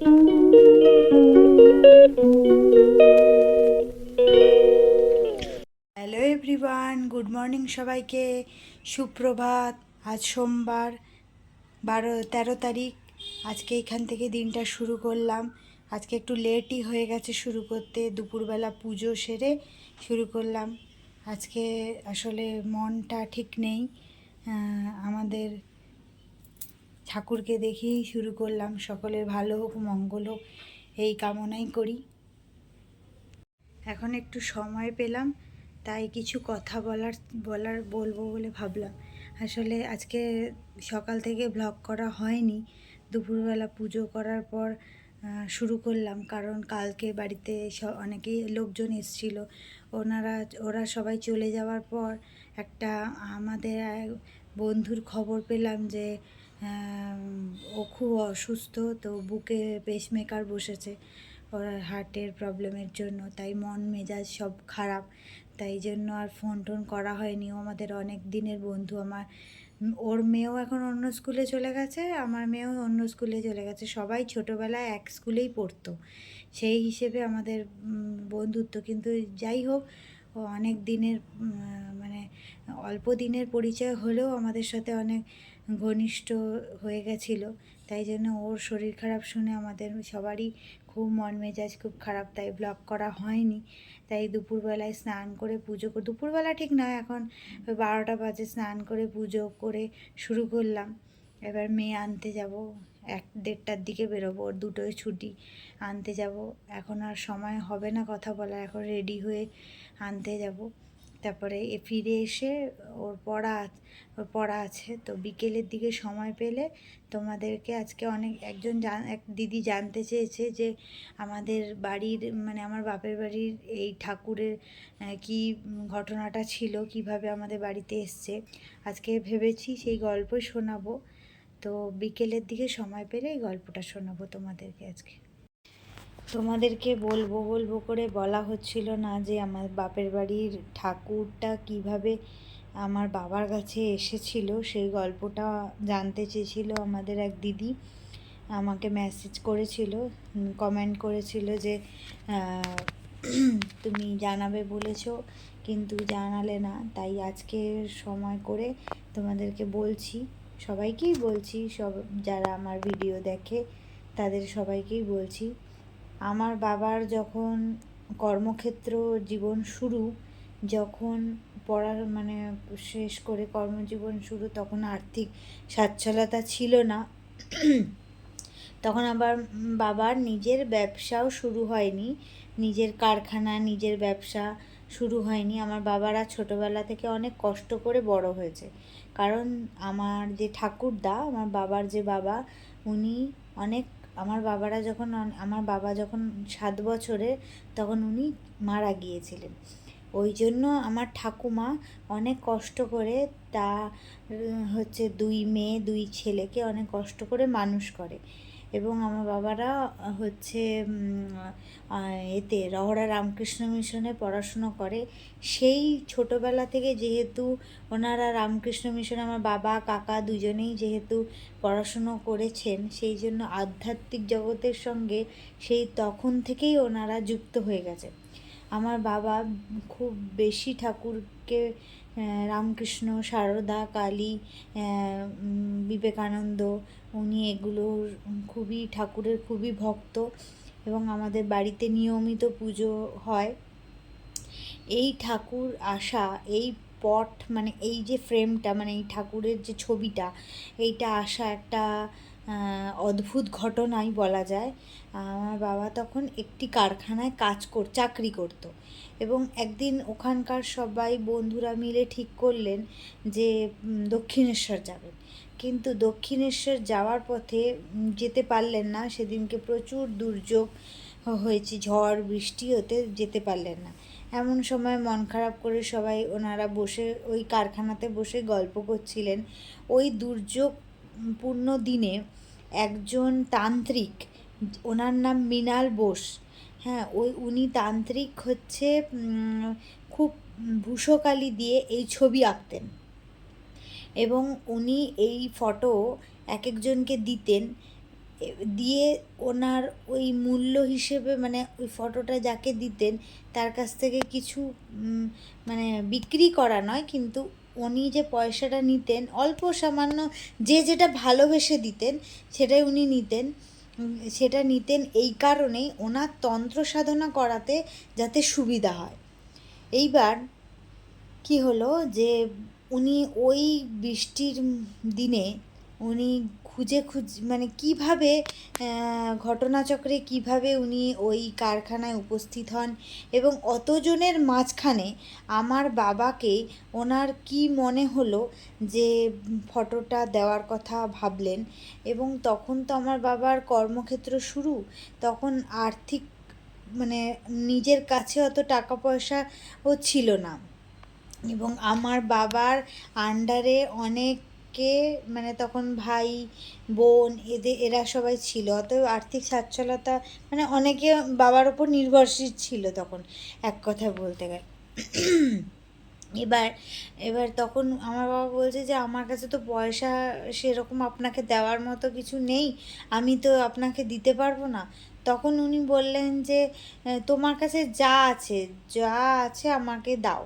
Hello everyone, good morning সবাইকে। সুপ্রভাত। আজ সোমবার 13 তারিখ। আজকে এখান থেকে দিনটা শুরু করলাম। আজকে একটু লেটই হয়ে গেছে শুরু করতে, দুপুরবেলা পুজো সেরে শুরু করলাম। আজকে আসলে মনটা ঠিক নেই। আমাদের ঠাকুরকে দেখেই শুরু করলাম। সকলের ভালো হোক, মঙ্গল হোক, এই কামনাই করি। এখন একটু সময় পেলাম, তাই কিছু কথা বলবো বলে ভাবলাম। আসলে আজকে সকাল থেকে ব্লগ করা হয়নি। দুপুরবেলা পুজো করার পর শুরু করলাম, কারণ কালকে বাড়িতে অনেকেই লোকজন এসেছিল। ওরা সবাই চলে যাওয়ার পর একটা আমাদের এক বন্ধুর খবর পেলাম যে ও খুব অসুস্থ, তো বুকে পেসমেকার বসেছে ওর হার্টের প্রবলেমের জন্য। তাই মন মেজাজ সব খারাপ, তাই জন্য আর ফোন টোন করা হয়নি। ও আমাদের অনেক দিনের বন্ধু। ওর মেয়েও এখন অন্য স্কুলে চলে গেছে, আমার মেয়েও অন্য স্কুলে চলে গেছে। সবাই ছোটোবেলায় এক স্কুলেই পড়তো, সেই হিসেবে আমাদের বন্ধুত্ব। কিন্তু যাই হোক, ও অনেক দিনের মানে অল্প দিনের পরিচয় হলেও আমাদের সাথে অনেক ঘনিষ্ঠ হয়ে গেছিলো। তাই জন্য ওর শরীর খারাপ শুনে আমাদের সবারই খুব মন মেজাজ খুব খারাপ, তাই ব্লগ করা হয়নি। তাই দুপুরবেলায় স্নান করে দুপুরবেলা ঠিক নয়, এখন 12টা বাজে, স্নান করে পুজো করে শুরু করলাম। এবার মেয়ে আনতে যাব, 1-1:30টার দিকে বেরোবো, ওর 2টোয় ছুটি। আনতে যাব, এখন আর সময় হবে না কথা বলা, এখন রেডি হয়ে আনতে যাব। তারপরে ফিরে এসে ওর পড়া আছে, তো বিকেলের দিকে সময় পেলে তোমাদেরকে আজকে এক দিদি জানতে চেয়েছে যে আমাদের বাড়ির মানে আমার বাপের বাড়ির এই ঠাকুরের কি ঘটনাটা ছিল, কিভাবে আমাদের বাড়িতে এসছে। আজকে ভেবেছি সেই গল্পই শোনাবো। তো বিকেলের দিকে সময় পেলে এই গল্পটা শোনাবো তোমাদেরকে আজকে। তোমাদেরকে বলবো বলবো করে বলা হচ্ছিল না যে আমার বাপের বাড়ির ঠাকুরটা কিভাবে আমার বাবার কাছে এসেছিল, সেই গল্পটা জানতে চেয়েছিল আমাদের এক দিদি। আমাকে মেসেজ করেছিল, কমেন্ট করেছিল যে তুমি জানাবে বলেছো কিন্তু জানালে না। তাই আজকে সময় করে তোমাদেরকে বলছি, সবাইকেই বলছি, সব যারা আমার ভিডিও দেখে তাদের সবাইকেই বলছি। আমার বাবার যখন কর্মক্ষেত্র জীবন শুরু, যখন পড়ার মানে শেষ করে কর্মজীবন শুরু, তখন আর্থিক সচ্ছলতা ছিল না। তখন আবার বাবার নিজের ব্যবসাও শুরু হয়নি, নিজের কারখানা নিজের ব্যবসা শুরু হয়নি। আমার বাবারা ছোটোবেলা থেকে অনেক কষ্ট করে বড় হয়েছে, কারণ আমার যে ঠাকুরদা, আমার বাবার যে বাবা, উনি অনেক আমার বাবা যখন 7 বছরে, তখন উনি মারা গিয়েছিলেন। ওই জন্য আমার ঠাকুমা অনেক কষ্ট করে তা হচ্ছে 2 মেয়ে 2 ছেলেকে অনেক কষ্ট করে মানুষ করে। এবং আমার বাবারা হচ্ছে এতে রহড়া রামকৃষ্ণ মিশনে পড়াশুনো করে। সেই ছোটোবেলা থেকে যেহেতু ওনারা রামকৃষ্ণ মিশনে, আমার বাবা কাকা দুজনেই যেহেতু পড়াশুনো করেছেন, সেই জন্য আধ্যাত্মিক জগতের সঙ্গে সেই তখন থেকেই ওনারা যুক্ত হয়ে গেছে। আমার বাবা খুব বেশি ঠাকুরকে, রামকৃষ্ণ, সারদা, কালী, বিবেকানন্দ, উনি এগুলোর ঠাকুরের খুবই ভক্ত। এবং আমাদের বাড়িতে নিয়মিত পুজো হয়। এই ঠাকুর আসা, এই পট মানে এই যে ফ্রেমটা, মানে এই ঠাকুরের যে ছবিটা, এইটা আসা একটা অদ্ভুত ঘটনাই বলা যায়। আমার বাবা তখন একটি কারখানায় চাকরি করতো, এবং একদিন ওখানকার সবাই বন্ধুরা মিলে ঠিক করলেন যে দক্ষিণেশ্বর যাবেন। কিন্তু দক্ষিণেশ্বর যাওয়ার পথে যেতে পারলেন না, সেদিনকে প্রচুর দুর্যোগ হয়েছে, ঝড় বৃষ্টি হতে যেতে পারলেন না। এমন সময় মন খারাপ করে সবাই ওনারা বসে ওই কারখানাতে বসে গল্প করছিলেন। ওই দুর্যোগপূর্ণ দিনে একজন তান্ত্রিক, ওনার নাম মৃণাল বোস, হ্যাঁ, উনি তান্ত্রিক হচ্ছে, খুব ভূষকালি দিয়ে এই ছবি আঁকতেন, এবং উনি এই ফটো এক একজনকে দিতেন। দিয়ে ওনার ওই মূল্য হিসেবে মানে ওই ফটোটা যাকে দিতেন তার কাছ থেকে কিছু মানে বিক্রি করা নয়, কিন্তু উনি যে পয়সাটা নিতেন অল্প সামান্য, যে যেটা ভালোবেসে দিতেন সেটাই উনি নিতেন। সেটা নিতেন এই কারণেই ওনার তন্ত্র সাধনা করাতে যাতে সুবিধা হয়। এইবার কি হলো যে উনি ওই বৃষ্টির দিনে উনি মানে কিভাবে ঘটনাচক্রে কিভাবে উনি ওই কারখানায় উপস্থিত হন এবং অতজনের মাঝখানে আমার বাবাকে ওনার কি মনে হলো যে ফটোটা দেওয়ার কথা ভাবলেন। এবং তখন তো আমার বাবার কর্মক্ষেত্র শুরু, তখন আর্থিক মানে নিজের কাছে অত টাকা পয়সাও ছিল না, এবং আমার বাবার আন্ডারে অনেকে মানে তখন ভাই বোন এরা সবাই ছিল, অতএব আর্থিক সচ্ছলতা মানে অনেকে বাবার ওপর নির্ভরশীল ছিল তখন, এক কথায় বলতে গেলে। এবার এবার তখন আমার বাবা বলছে যে আমার কাছে তো পয়সা সেরকম আপনাকে দেওয়ার মতো কিছু নেই, আমি তো আপনাকে দিতে পারবো না। তখন উনি বললেন যে তোমার কাছে যা আছে আমাকে দাও।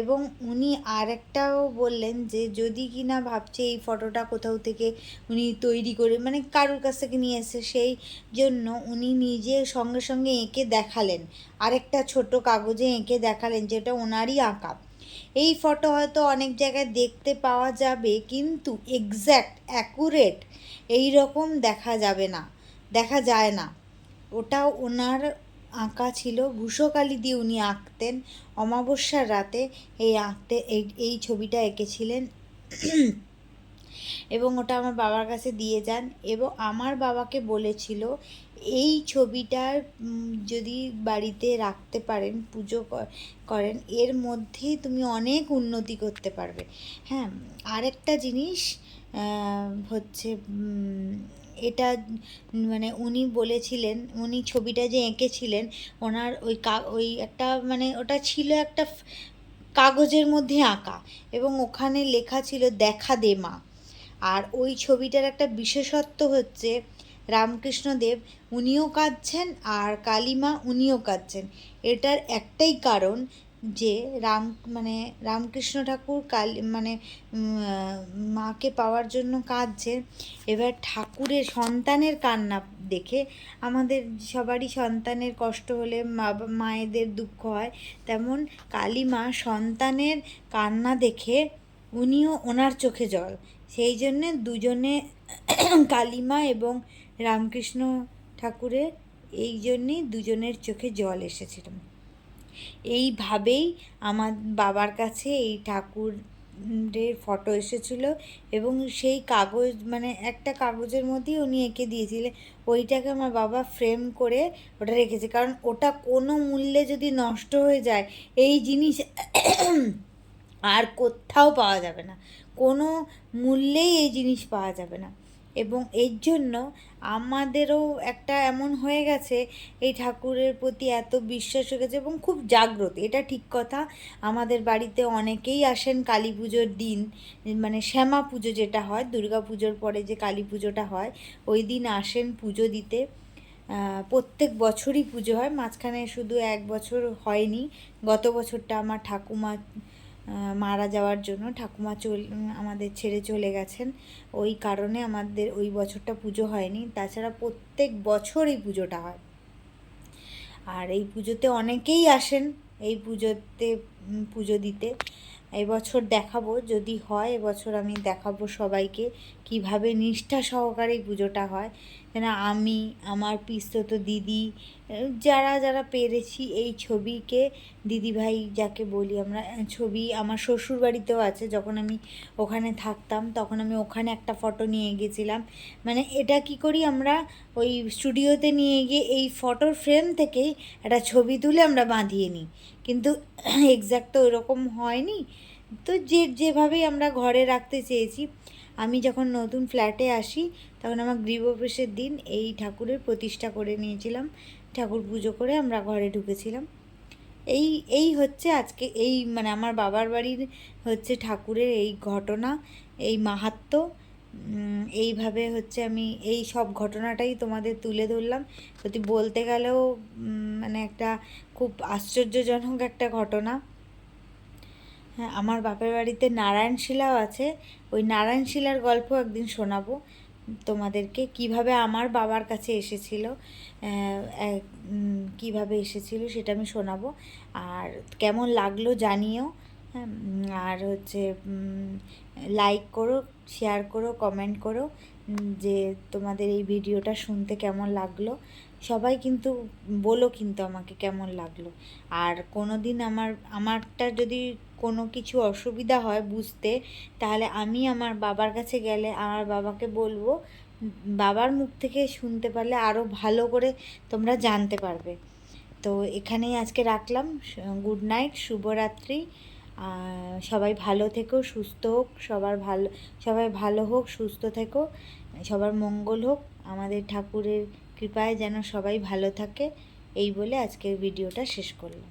এবং উনি আরেকটাও বললেন যে যদি কিনা ভাবছে এই ফটোটা কোথাও থেকে উনি তৈরি করে মানে কারোর কাছ থেকে নিয়ে এসে, সেই জন্য উনি নিজে সঙ্গে সঙ্গে এঁকে দেখালেন, আরেকটা ছোট কাগজে এঁকে দেখালেন যেটা ওনারই আঁকা। এই ফটো হয়তো অনেক জায়গায় দেখতে পাওয়া যাবে, কিন্তু এক্স্যাক্ট অ্যাকুরেট এই রকম দেখা যায় না। ওটাও ওনার আঁকা ছিল, ভূষকালি দিয়ে উনি আঁকতেন। অমাবস্যার রাতে এই ছবিটা এঁকেছিলেন এবং ওটা আমার বাবার কাছে দিয়ে যান। এবং আমার বাবাকে বলেছিল এই ছবিটার যদি বাড়িতে রাখতে পারেন, পুজো করেন, এর মধ্যেই তুমি অনেক উন্নতি করতে পারবে। হ্যাঁ, আরেকটা জিনিস হচ্ছে এটা মানে উনি বলেছিলেন, উনি ছবিটা যে এঁকেছিলেন ওনার ওই একটা মানে ওটা ছিল একটা কাগজের মধ্যে আঁকা, এবং ওখানে লেখা ছিল দেখা দে মা। আর ওই ছবিটার একটা বিশেষত্ব হচ্ছে রামকৃষ্ণদেব উনিও কাঁদছেন আর কালীমা উনিও কাঁদছেন। এটার একটাই কারণ যে রামকৃষ্ণ ঠাকুর মাকে পাওয়ার জন্য কাঁদছেন। এবার ঠাকুরের সন্তানের কান্না দেখে আমাদের সবারই সন্তানের কষ্ট হলে মায়েদের দুঃখ হয়, তেমন কালীমা সন্তানের কান্না দেখে উনিও ওনার চোখে জল, সেই জন্যে দুজনে কালীমা এবং রামকৃষ্ণ ঠাকুরের এই জন্যেই দুজনের চোখে জল এসেছিল। এইভাবেই আমার বাবার কাছে এই ঠাকুরের ফটো এসেছিল, এবং সেই কাগজ মানে একটা কাগজের মধ্যেই উনি এঁকে দিয়েছিলেন। ওইটাকে আমার বাবা ফ্রেম করে ওটা রেখেছে, কারণ ওটা কোনো মূল্যে যদি নষ্ট হয়ে যায় এই জিনিস আর কোথাও পাওয়া যাবে না, কোনো মূল্যেই এই জিনিস পাওয়া যাবে না। এবং এর জন্য আমাদেরও একটা এমন হয়ে গেছে, এই ঠাকুরের প্রতি এত বিশ্বাস হয়ে গেছে এবং খুব জাগ্রত, এটা ঠিক কথা। আমাদের বাড়িতে অনেকেই আসেন কালী পুজোর দিন, মানে শ্যামা পুজো যেটা হয়, দুর্গা পুজোর পরে যে কালী পুজোটা হয় ওই দিন আসেন পুজো দিতে। প্রত্যেক বছরই পুজো হয়, মাঝখানে শুধু এক বছর হয়নি, গত বছরটা আমার ঠাকুমা মারা যাওয়ার জন্য ঠাকুমা আমাদের ছেড়ে চলে গেছেন, ওই কারণে আমাদের ওই বছরটা পুজো হয়নি। তাছাড়া প্রত্যেক বছর এই পুজোটা হয়। আর এই পুজোতে অনেকেই আসেন এই পুজোতে পুজো দিতে। এবছর দেখাবো, যদি হয় এবছর আমি দেখাবো সবাইকে কিভাবে নিষ্ঠা সহকারে এই পুজোটা হয়। কেন আমি, আমার পিস্তত দিদি, যারা যারা পেরেছি এই ছবিকে, দিদিভাই যাকে বলি আমরা, ছবি আমার শ্বশুর বাড়িতেও আছে, যখন আমি ওখানে থাকতাম তখন আমি ওখানে একটা ফটো নিয়ে গেছিলাম। মানে এটা কি করি আমরা, ওই স্টুডিওতে নিয়ে গিয়ে এই ফটোর ফ্রেম থেকেই একটা ছবি তুলে আমরা বাঁধিয়ে নিই, কিন্তু এক্স্যাক্ট তো ওরকম হয়নি। তো যেভাবেই আমরা ঘরে রাখতে চেয়েছি। আমি যখন নতুন ফ্ল্যাটে আসি তখন আমার গৃহপ্রবেশের দিন এই ঠাকুরের প্রতিষ্ঠা করে নিয়েছিলাম, ঠাকুর পুজো করে আমরা ঘরে ঢুকেছিলাম। এই হচ্ছে আজকে মানে আমার বাবার বাড়ির হচ্ছে ঠাকুরের এই ঘটনা, এই মাহাত্ম্য। এইভাবে হচ্ছে আমি এই সব ঘটনাটাই তোমাদের তুলে ধরলাম। সত্যি বলতে গেলেও মানে একটা খুব আশ্চর্যজনক একটা ঘটনা। হ্যাঁ, আমার বাপের বাড়িতে নারায়ণশিলাও আছে। ওই নারায়ণশিলার গল্প একদিন শোনাবো তোমাদেরকে, কিভাবে আমার বাবার কাছে এসেছিল, কিভাবে এসেছিল সেটা আমি শোনাবো। আর কেমন লাগলো জানিও। হ্যাঁ, আর হচ্ছে লাইক করো, শেয়ার করো, কমেন্ট করো যে তোমাদের এই ভিডিওটা শুনতে কেমন লাগলো। সবাই কিন্তু বলো কিন্তু আমাকে কেমন লাগলো। আর কোনো দিন আমারটা যদি কোনো কিছু অসুবিধা হয় বুঝতে, তাহলে আমি আমার বাবার কাছে গেলে আমার বাবাকে বলবো, বাবার মুখ থেকে শুনতে পারলে আরও ভালো করে তোমরা জানতে পারবে। তো এখানেই আজকে রাখলাম। গুড নাইট, শুভরাত্রি। সবাই ভালো থেকো, সুস্থ হোক, সবাই ভালো হোক, সুস্থ থেকো, সবার মঙ্গল হোক, আমাদের ঠাকুরের কৃপায় যেন সবাই ভালো থাকে। এই বলে আজকের ভিডিওটা শেষ করলাম।